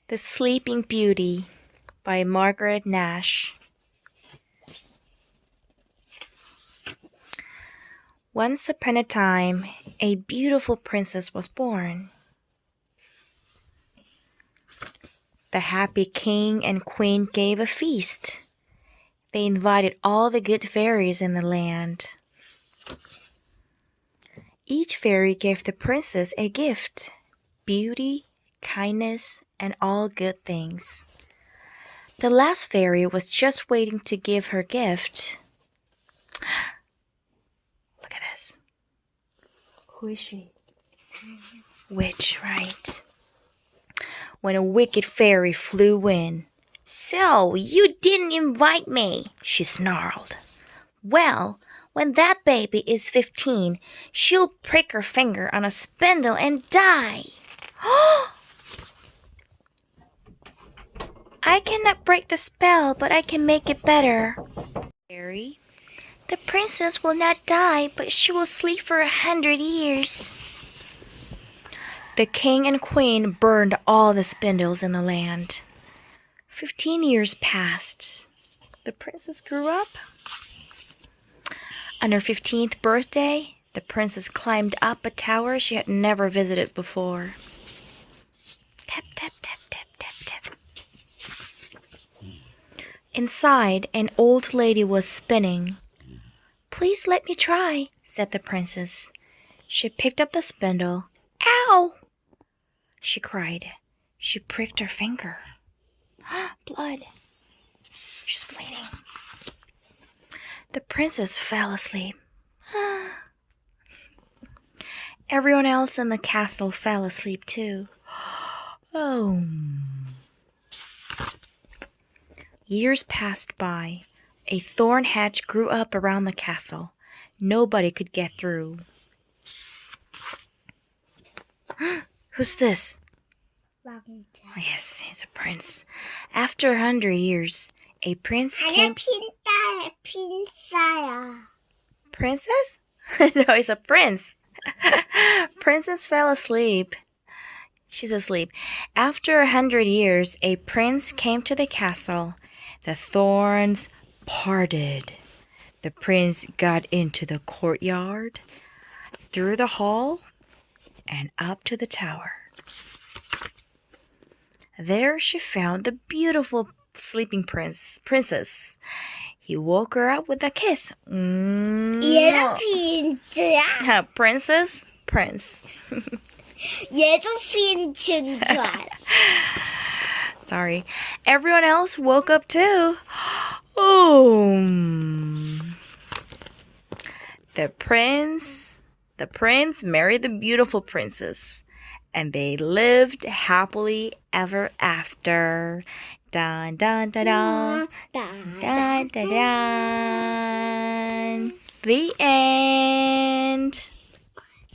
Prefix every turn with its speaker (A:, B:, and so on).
A: The Sleeping Beauty by Margaret Nash. Once upon a time, a beautiful princess was born. The happy king and queen gave a feast. They invited all the good fairies in the land. Each fairy gave the princess a gift: beauty, kindness, and all good things. The last fairy was just waiting to give her gift. Look at this. Who is she? Witch, right? When a wicked fairy flew in. "So, you didn't invite me," she snarled. "Well, when that baby is 15, she'll prick her finger on a spindle and die." "I cannot break the spell, but I can make it better." "Fairy, the princess will not die, but she will sleep for 100 years. The king and queen burned all the spindles in the land. 15 years passed. The princess grew up. On her 15th birthday, the princess climbed up a tower she had never visited before. Tap, tap, tap, tap, tap, tap. Inside, an old lady was spinning. "Please let me try," said the princess. She picked up the spindle. "Ow!" she cried. She pricked her finger. Blood. She's bleeding. The princess fell asleep. Everyone else in the castle fell asleep too. Oh. Years passed by. A thorn hedge grew up around the castle. Nobody could get through. Who's this? Oh, yes, he's a prince. After 100 years, a prince came... Princess? No, he's a prince. Princess fell asleep. She's asleep. After 100 years, a prince came to the castle. The thorns parted. The prince got into the courtyard, through the hall, and up to the tower. There she found the beautiful sleeping princess. He woke her up with a kiss.
B: 얘도 핀트야.
A: Princess? Prince.
B: 얘도 핀트인 줄 알아.
A: Sorry. Everyone else woke up too. Oh. The prince married the beautiful princess, and they lived happily ever after. Dun dun dun dun. Dun dun dun. The end.